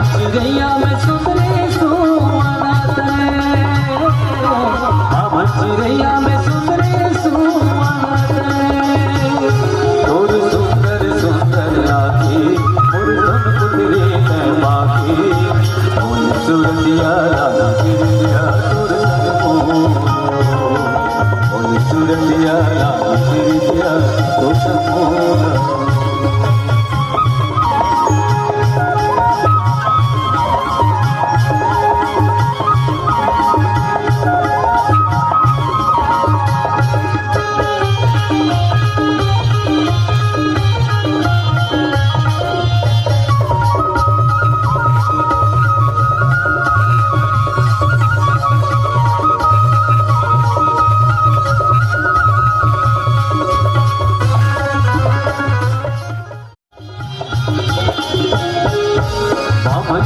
चिड़ैया में सुंदरी सुमनत बाबा चिड़ैया में सुंदरी सुमनत तोर सुंदर सुंदर आँखी मोर धन पुतरी है बाकी मोर सूरतिया राधा चिड़िया तोर मोर सूरतिया राधा चिड़िया तोर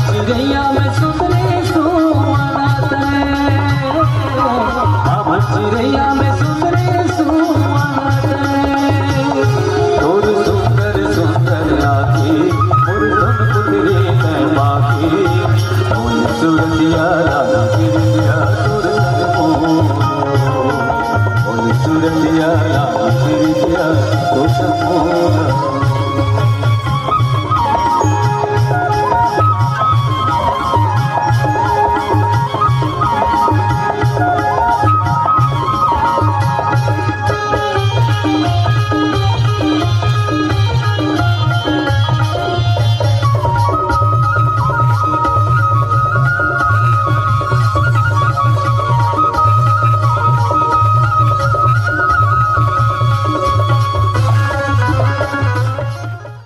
चिड़ैया में